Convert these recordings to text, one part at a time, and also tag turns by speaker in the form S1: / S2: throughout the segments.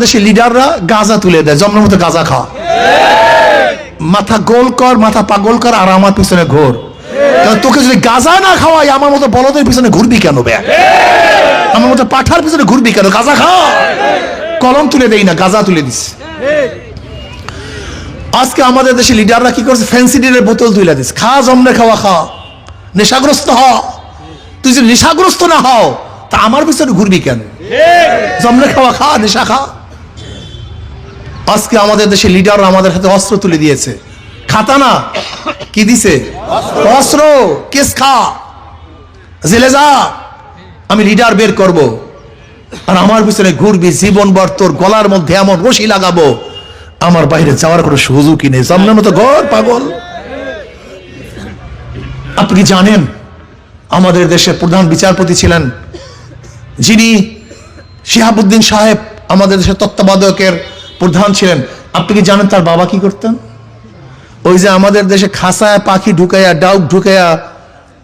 S1: দেশে লিডাররা গাঁজা তুলে দেয়, জমনার মতো গাঁজা খা, মাথা গোল কর, মাথা পাগল কর, আর আমার পিছনে ঘোর। তোকে যদি গাঁজা না খাওয়াই আমার মতো বলদের পিছনে ঘুরবি কেন বে? আমার মতো পাঠার পিছনে ঘুরবি কেন? গাঁজা খা। কলম তুলে দেই না, গাঁজা তুলে দিস। আজকে আমাদের দেশে লিডাররা কি করছে? ফ্যান্সিডিলের বোতল তুলে দিস, খা, জমনে খাওয়া খা, নেশাগ্রস্ত হ। তুই যদি নেশাগ্রস্ত না হও তা আমার পিছনে ঘুরবি কেন? জমনে খাওয়া খা, নেশা খা। আজকে আমাদের দেশে লিডাররা আমাদের হাতে অস্ত্র তুলে দিয়েছে। খাতা না, কি দিছে? অস্ত্র। কেস খা, জেলে যা, আমি লিডার বের করব, আর আমার পিছনে ঘুরবি জীবনভর। তোর গলার মধ্যে এমন রশি লাগাবো আমার বাইরে যাওয়ার কোনো সুযোগই নেই। জমনের মতো ঘর, পাগল। আপনি কি জানেন আমাদের দেশের প্রধান বিচারপতি ছিলেন যিনি শিহাবুদ্দিন সাহেব, আমাদের দেশের তত্ত্বাবধায়কের প্রধান ছিলেন? আপনি কি জানেন তার বাবা কি করতেন? ওই যে আমাদের দেশে খাসায় পাখি ঢুকাইয়া, ডাউক ঢুকাইয়া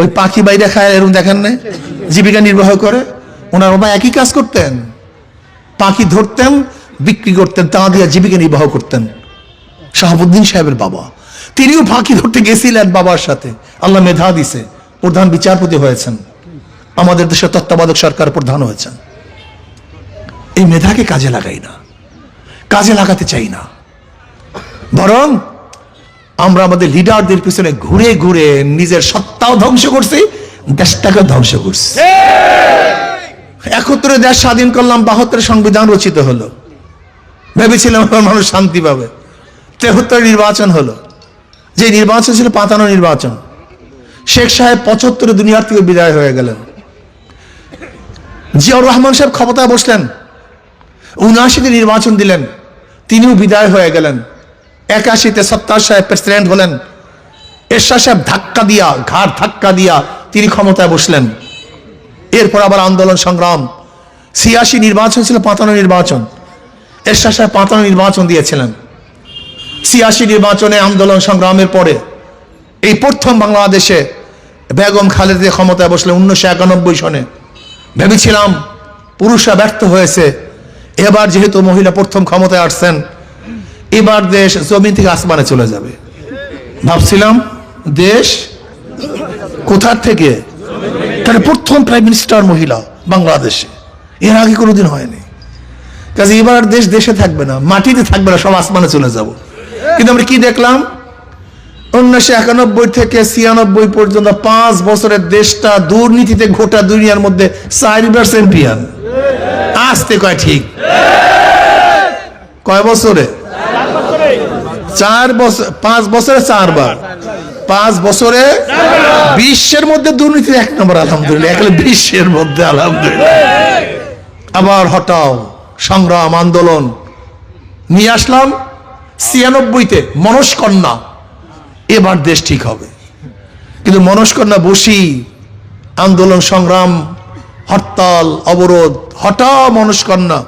S1: ওই পাখি বাইরে খায়, এরকম দেখেন না, জীবিকা নির্বাহ করে। ওনার বাবা একই কাজ করতেন, পাখি ধরতেন, বিক্রি করতেন, তা দিয়ে জীবিকা নির্বাহ করতেন। শাহাবুদ্দিন সাহেবের বাবা, তিনিও পাখি ধরতে গেছিলেন বাবার সাথে। আল্লাহ মেধা দিছে, প্রধান বিচারপতি হয়েছেন, আমাদের দেশের তত্ত্বাবধায়ক সরকার প্রধান হয়েছেন। এই মেধাকে কাজে লাগাই না, কাজে লাগাতে চাই না, বরং আমরা আমাদের লিডারদের পিছনে ঘুরে ঘুরে নিজের সত্তাও ধ্বংস করছি, দেশটাকে ধ্বংস করছি। 71 দেশ স্বাধীন করলাম, 72 সংবিধান রচিত হলো, ভেবেছিলাম মানুষ শান্তি পাবে। 73 নির্বাচন হলো, যে নির্বাচন ছিল পাতানো নির্বাচন। শেখ সাহেব 75 দুনিয়ার থেকে বিদায় হয়ে গেলেন। জিয়াউর রহমান সাহেব ক্ষমতায় বসলেন, 79 নির্বাচন দিলেন, তিনিও বিদায় হয়ে গেলেন। 81 সত্তার সাহেব প্রেসিডেন্ট হলেন। এরশাদ সাহেব ধাক্কা দিয়া, ঘাড় ধাক্কা দিয়া তিনি ক্ষমতায় বসলেন। এরপর আবার আন্দোলন সংগ্রাম। 86 নির্বাচন ছিল পাতানো নির্বাচন, এরশাদ সাহেব পাতানো নির্বাচন দিয়েছিলেন। 86 নির্বাচনে আন্দোলন সংগ্রামের পরে এই প্রথম বাংলাদেশে বেগম খালেদা ক্ষমতায় বসলেন 1991 সনে। ভেবেছিলাম পুরুষরা ব্যর্থ হয়েছে, এবার যেহেতু মহিলা প্রথম ক্ষমতায় আসছেন, এবার দেশ জমিন থেকে আসমানে চলে যাবে। ভাবছিলাম দেশ কোথার থেকে, তাহলে প্রথম প্রাইম মিনিস্টার মহিলা বাংলাদেশে, এর আগে কোনোদিন হয়নি। কাজে এবার দেশ দেশে থাকবে না, মাটিতে থাকবে না, সব আসমানে চলে যাব। কিন্তু আমরা কি দেখলাম? 1991 থেকে 96 পর্যন্ত 5 বছরের দেশটা দুর্নীতিতে গোটা দুনিয়ার মধ্যে 4বার চ্যাম্পিয়ন। আসতে কয় ঠিক? কয় বছরে? 4 বছর। 5 বছরে 4 বার, 5 বছরে বিশ্বের মধ্যে দুর্নীতি 1 নম্বর। আলহামদুলিল্লাহ, একলে বিশ্বের মধ্যে, আলহামদুলিল্লাহ। আবার হটাও, সংগ্রাম, আন্দোলন নিয়ে আসলাম 96-তে মনস্কন্যা, এবার দেশ ঠিক হবে। কিন্তু মনস্কন্যা বসি, আন্দোলন সংগ্রাম, হরতাল, অবরোধ, হটাও মনস্কন্যা।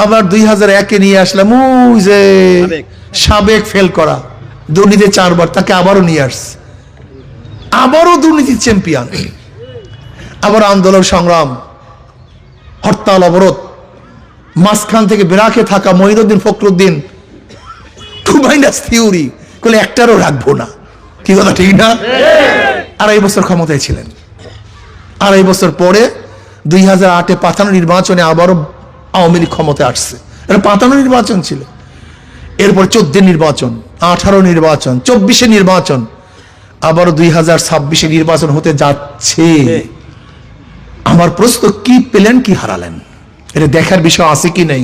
S1: আবার 2001-এ নিয়ে আসলাম ওই যে সাবেক ফেল করা দুর্নীতি 4 বার, তাকে আবারও নিয়ে আসছে, আবারও দুর্নীতির চ্যাম্পিয়ন। আবার আন্দোলন সংগ্রাম, হরতাল, অবরোধ। মাঝখান থেকে বেরাকে থাকা Moinuddin Fakhruddin, two minus theory বলে একটারও রাখবো না। কি কথা ঠিক না? 2.5 বছর ক্ষমতায় ছিলেন। 2.5 বছর পরে 2008-এ পাতানো নির্বাচনে আবারও আওয়ামী লীগ ক্ষমতায় আসছে। এটা পাতানো নির্বাচন ছিল। এরপর 14 নির্বাচন, 18 নির্বাচন, 24 নির্বাচন, আবারও 2026 নির্বাচন হতে যাচ্ছে। আমার প্রশ্ন, কি পেলেন, কি হারালেন? এটা দেখার বিষয় আছে কি নেই?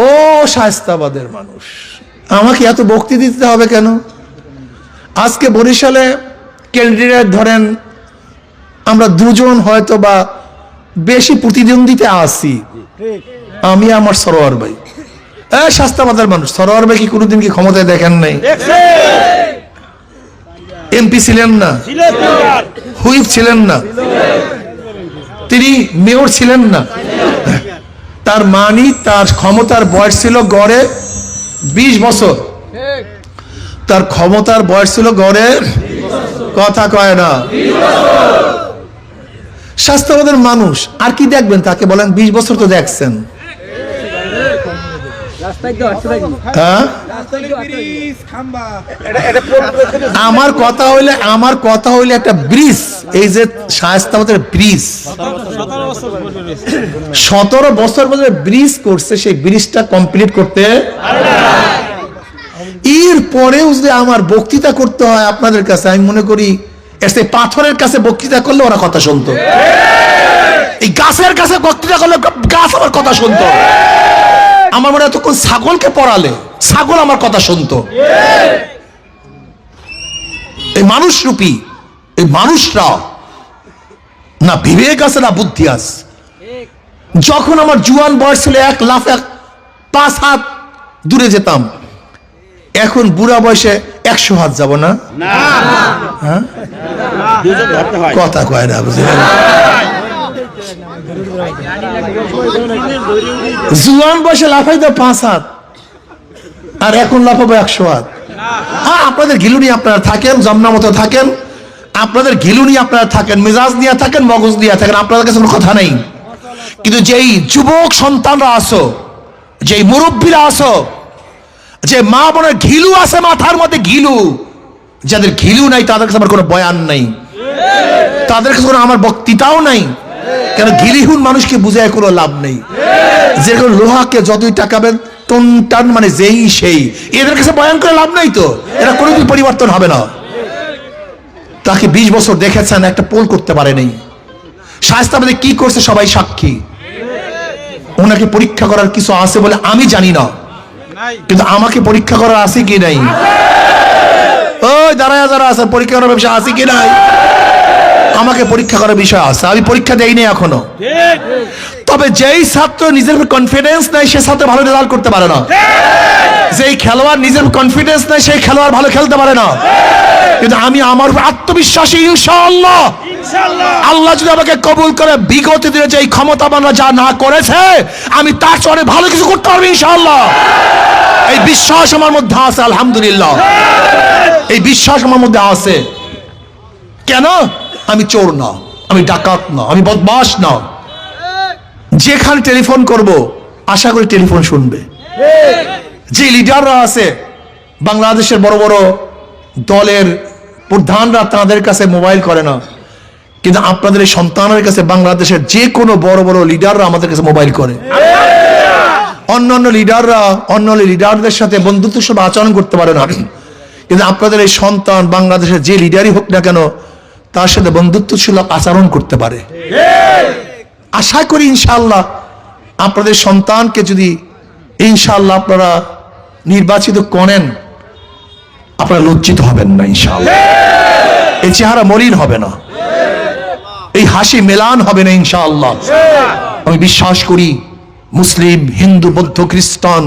S1: ও শায়েস্তাবাদের মানুষ, আমাকে এত বক্তৃতা দিতে হবে কেন? আজকে বরিশালে ক্যান্ডিডেট ধরেন আমরা 2 জন হয়তো বা বেশি প্রতিদ্বন্দ্বিতা আছি, আমি আমার সরোয়ার ভাই। শায়েস্তাবাদের মানুষ, সরোয়ার ভাই কি কোনোদিন কি ক্ষমতায় দেখেন নাই? এমপি ছিলেন না, হুইপ ছিলেন না, তিনি মেয়র ছিলেন না। তার মানি, তার ক্ষমতার বয়স ছিল গড়ে 20 বছর। তার ক্ষমতার বয়স ছিল গড়ে, কথা কয় না, শায়েস্তাবাদের মানুষ। আর কি দেখবেন তাকে? বলেন 20 বছর তো দেখছেন, হ্যাঁ আমার কথা হইলে একটা ব্রিজ, এই যে শায়েস্তাবাদের ব্রিজ 17 বছর পরে ব্রিজ করছে, সেই ব্রিজটা কমপ্লিট করতে এর পরেও যদি আমার বক্তৃতা করতে হয় আপনাদের কাছে, আমি মনে করি সেই পাথরের কাছে বক্তৃতা করলে ওরা কথা শুনতো, এই গাছের কাছে বক্তৃতা করলে গাছ আমার কথা শুনতো। আমার মনে হয় তখন ছাগলকে পড়ালে ছাগল আমার কথা শুনতো। এই মানুষ রূপী এই মানুষরা না বিবেক আছে না বুদ্ধি আছে। যখন আমার জুয়ান বয়স ছিল 1 লাফ 5 হাত দূরে যেতাম, এখন বুড়া বয়সে 100 হাত যাব না? হ্যাঁ কথা কয় না বুঝলেন। জুয়ান বয়সে লাফাই তো 5 হাত, আর এখন লাফাবো 100 হাত। হ্যাঁ আপনাদের ঘিলু নিয়ে আপনারা থাকেন, জমনা মতো থাকেন, আপনাদের ঘিলু নিয়ে আপনারা থাকেন, মেজাজ নিয়ে থাকেন, মগজ নিয়ে থাকেন, আপনাদের কাছে কোনো কথা নেই। কিন্তু যেই যুবক সন্তানরা আসো, যেই মুরব্বীরা আসো, যে মা বোনের ঘিলু আছে মাথার মধ্যে ঘিলু, যাদের ঘিলু নাই তাদের কাছে আমার কোনো বয়ান নাই, তাদের কাছে কোনো আমার বক্তৃতাও নাই। কেন ঘিলিহুন মানুষকে বুঝায় কোনো লাভ নেই। যেরকম লোহাকে যতই টাকাবেন টন টান মানে যেই সেই, এদের কাছে বয়ান করে লাভ নাই, তো এরা কোনোদিন পরিবর্তন হবে না। তাকে 20 বছর দেখেছেন, একটা পোল করতে পারে নাই। শায়েস্তাবাদে কি করছে সবাই সাক্ষী। ওনাকে পরীক্ষা করার কিছু আছে বলে আমি জানি না, কিন্তু আমাকে পরীক্ষা করার আছে কি নাই? ওই দাঁড়ায় যারা আছে পরীক্ষা করার ব্যবসা আছে কি নাই? আমাকে পরীক্ষা করার বিষয় আছে, আমি পরীক্ষা দেইনি এখনো। তবে যেই ছাত্র নিজের কনফিডেন্স নাই সে ছাত্র ভালো রেজাল্ট করতে পারে না। যেই খেলোয়াড় নিজের কনফিডেন্স নাই সেই খেলোয়াড় ভালো খেলতে পারে না। কিন্তু আমি আমার আত্মবিশ্বাসী, ইনশাআল্লাহ আল্লাহ যদি আমাকে কবুল করে, বিগত দিনে যে ক্ষমতাবানরা যা না করেছে আমি তার চেয়ে ভালো কিছু করতে পারবো ইনশাআল্লাহ। এই বিশ্বাস আমার মধ্যে আছে, আলহামদুলিল্লাহ এই বিশ্বাস আমার মধ্যে আছে। কেন? আমি চোর না, আমি ডাকাত না, আমি বদমাশ না। যেখানে টেলিফোন করব আশা করি টেলিফোন শুনবে। যে লিডাররা আছে বাংলাদেশের বড় বড় দলের প্রধানরা, তাদের কাছে মোবাইল করে না, কিন্তু আপনাদের এই সন্তানের কাছে বাংলাদেশের যে কোনো বড় বড় লিডাররা আমাদের কাছে মোবাইল করে। অন্যান্য লিডারদের সাথে বন্ধুত্বের সাথে আচরণ করতে পারে না, কিন্তু আপনাদের এই সন্তান বাংলাদেশের যে লিডারই হোক না কেন তার সাথে বন্ধুত্বশীল আচরণ করতে পারে। আশা করি ইনশাআল্লাহ আপনাদের সন্তানকে যদি ইনশাআল্লাহ আপনারা নির্বাচিত করেন, আপনারা লজ্জিত হবেন না ইনশাআল্লাহ। এই চেহারা মলিন হবে না, এই হাসি মেলান হবে না ইনশাআল্লাহ। আমি বিশ্বাস করি মুসলিম, হিন্দু, বৌদ্ধ, খ্রিস্টান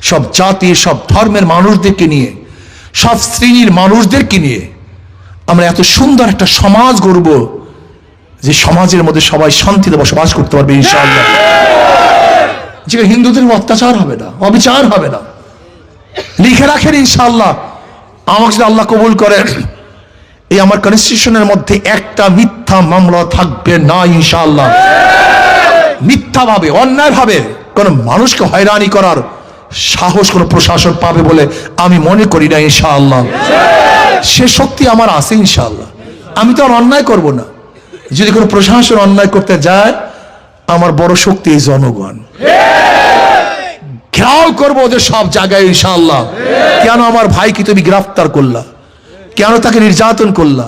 S1: সব জাতির, সব ধর্মের মানুষদেরকে নিয়ে, সব শ্রেণীর মানুষদেরকে নিয়ে আমরা এত সুন্দর একটা সমাজ গড়ব, যে সমাজের মধ্যে সবাই শান্তিতে বসবাস করতে পারবে ইনশাআল্লাহ। যেখানে হিন্দুদের অত্যাচার হবে না, অবিচার হবে না। লিখে রাখেন ইনশাআল্লাহ, আমাকে যদি আল্লাহ কবুল করে, এই আমার কনস্টিটিউশনের মধ্যে একটা মিথ্যা মামলা থাকবে না ইনশাআল্লাহ। মিথ্যা ভাবে, অন্যায় ভাবে কোন মানুষকে হয়রানি করার সাহস কোন প্রশাসন পাবে বলে আমি মনে করি না ইনশাআল্লাহ। সে শক্তি আমার আছে ইনশাআল্লাহ। আমি তো আর অন্যায় করব না। যদি কোনো প্রশাসন অন্যায় করতে যায়, আমার বড় শক্তি এই জনগণ। ঘেরাও করবো ওদের সব জায়গায় ইনশাআল্লাহ। কেন আমার ভাইকে তুমি গ্রেফতার করলা, কেন তাকে নির্যাতন করলা,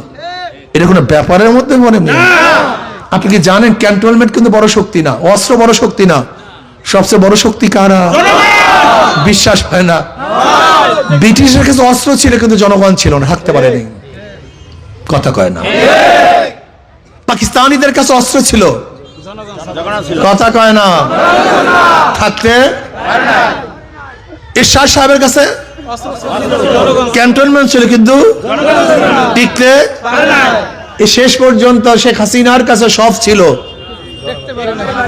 S1: এটা কোনো ব্যাপারের মধ্যে মনে নেই। আপনি কি জানেন ক্যান্টনমেন্ট কিন্তু বড় শক্তি না, অস্ত্র বড় শক্তি না, সবচেয়ে বড় শক্তি কারা? বিশ্বাস হয় না? ব্রিটিশের কাছে অস্ত্র ছিল কিন্তু জনগণ ছিল না, থাকতে পারেনি। কথা কয় না? পাকিস্তানিদের কাছে অস্ত্র ছিল, কথা কয় না, থাকতে। এরশাদ সাহেবের কাছে ক্যান্টনমেন্ট ছিল কিন্তু টিকতে। শেষ পর্যন্ত শেখ হাসিনার কাছে সব ছিল,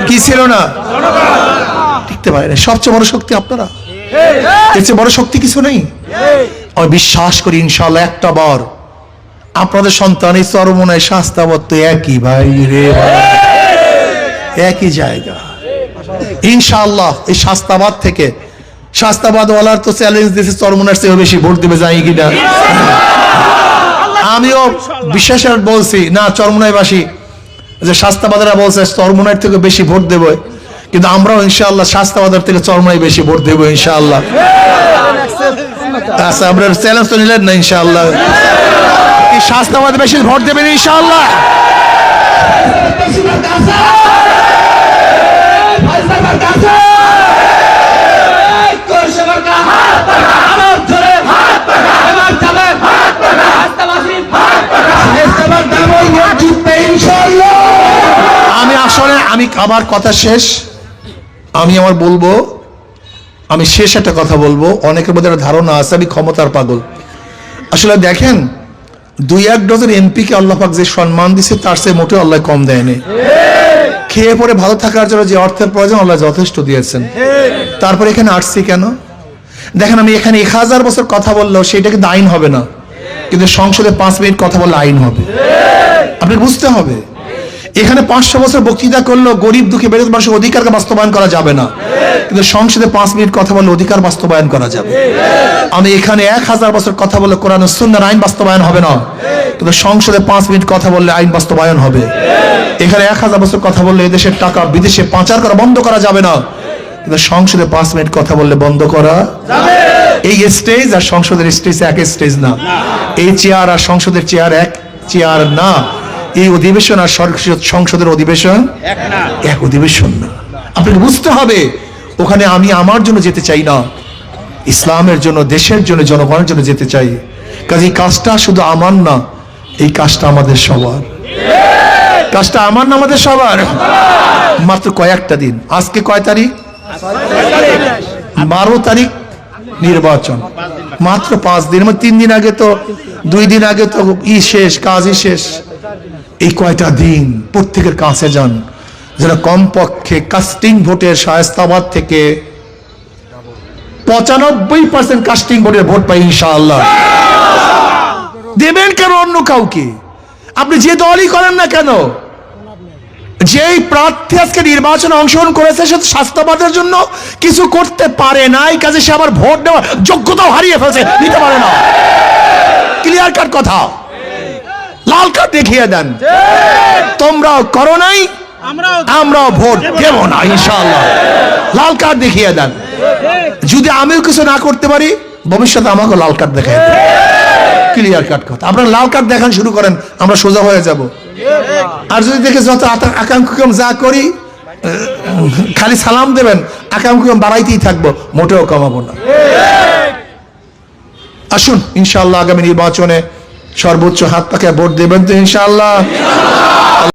S1: কি ছিল না? টিকতে পারে না। সবচেয়ে বড় শক্তি আপনারা, এর চেয়ে বড় শক্তি কিছু নেই। আমি বিশ্বাস করি ইনশাআল্লাহ একটা বার আপনাদের সন্তান এই চরমনায় শাস্তাবাদ তো একই ভাই রে, একই জায়গা ইনশাআল্লাহ। এই শাস্তাবাদ থেকে শাস্তাবাদওয়ালার তো চ্যালেঞ্জ দিয়েছে চরমুনার চেয়ে বেশি ভোট দেবে, যাই কিনা। আমিও বিশ্বাসের বলছি না, চরমুনাইবাসী যে শাস্তাবাদরা বলছে চরমুনার থেকে বেশি ভোট দেবে, কিন্তু আমরাও ইনশাআল্লাহ শাস্তাবাদের থেকে চরমুনাই বেশি ভোট দেবো ইনশাআল্লাহ। আচ্ছা, আপনার চ্যালেঞ্জ তো নিলেন না ইনশাআল্লাহ? কি শাস্তাবাদ বেশি ভোট দেবেন ইনশাআল্লাহ? আমি আমার কথা শেষ, আমি আমার বলবো, আমি শেষ একটা কথা বলবো। অনেকের মধ্যে একটা ধারণা আছে আমি ক্ষমতার পাগল। আসলে দেখেন, 2-1 ডজন এমপিকে আল্লাহ পাক যে সম্মান দিছে তার চেয়ে মোটেও আল্লাহ কম দেয়নি। খেয়ে পরে ভালো থাকার জন্য যে অর্থের প্রয়োজন আল্লাহ যথেষ্ট দিয়েছেন। তারপর এখানে আসছি কেন? দেখেন, আমি এখানে 1000 বছর কথা বললেও সেটা কিন্তু আইন হবে না, কিন্তু সংসদে 5 মিনিট কথা বললে আইন হবে। আপনাকে বুঝতে হবে, এখানে 500 বছর বক্তৃতা করলেও গরিব দুঃখী বেরোজ মানুষের অধিকারকে বাস্তবায়ন করা যাবে না, কিন্তু সংসদে 5 মিনিট কথা বললে অধিকার বাস্তবায়ন করা যাবে। আমি এখানে 1000 বছর কথা বললে কোরআন ও সুন্নাহর আইন বাস্তবায়ন হবে না, কিন্তু সংসদে 5 মিনিট কথা বললে আইন বাস্তবায়ন হবে। এখানে 1000 বছর কথা বললে এদেশের টাকা বিদেশে পাচার করা বন্ধ করা যাবে না, কিন্তু সংসদে 5 মিনিট কথা বললে বন্ধ করা যাবে। এই স্টেজ আর সংসদের স্টেজ এক স্টেজ না, এই চেয়ার আর সংসদের চেয়ার এক চেয়ার না, এই অধিবেশন আর সংসদের অধিবেশন এক অধিবেশন না। আপনাকে বুঝতে হবে, ওখানে আমি আমার জন্য যেতে চাই না, ইসলামের জন্য, দেশের জন্য, জনগণের জন্য যেতে চাই। কাজে এই কাজটা শুধু আমার না, এই কাজটা আমাদের সবার। কাজটা আমার না, আমাদের সবার। মাত্র কয়েকটা দিন, আজকে কয় তারিখ? 12 তারিখ নির্বাচন, মাত্র 5 দিন। 3 দিন আগে তো, 2 দিন আগে তো শেষ, কাজই শেষ। এই কয়টা দিন প্রত্যেকের কাছে যান, যারা কমপক্ষে কাস্টিং ভোটের শায়েস্তাবাদ থেকে 95% কাস্টিং ভোটের ভোট পাই ইনশাআল্লাহ। দেবেন কেন অন্য কাউকে? আপনি যে দলই করেন না কেন, যেই প্রার্থী আজকে নির্বাচনে অংশগ্রহণ করেছে সে শাস্তাবাদের জন্য কিছু করতে পারে নাই, কাজে সে আবার ভোট দেওয়ার যোগ্যতাও হারিয়ে ফেলছে, দিতে পারে না। ক্লিয়ার কাট কথা, লাল কার্ড দেখিয়ে দেন। তোমরাও করো নাই, আমরাও ভোট দেব না ইনশাআল্লাহ। লাল কার্ড দেখিয়ে দেন। যদি আমিও কিছু না করতে পারি, ভবিষ্যতে আমাকে লাল কার্ড দেখাই দেন। ক্লিয়ার কাট কথা। আপনারা লাল কার্ড দেখান শুরু করেন, আমরা সোজা হয়ে যাব। আর যদি দেখে যত আকাঙ্ক্ষম যা করি, খালি সালাম দেবেন, আকাঙ্ক্ষম বাড়াইতেই থাকবো, মোটেও কমাবো না। আসুন ইনশাআল্লাহ আগামী নির্বাচনে সর্বোচ্চ হাত পাকে ভোট দেবেন তো ইনশাআল্লাহ।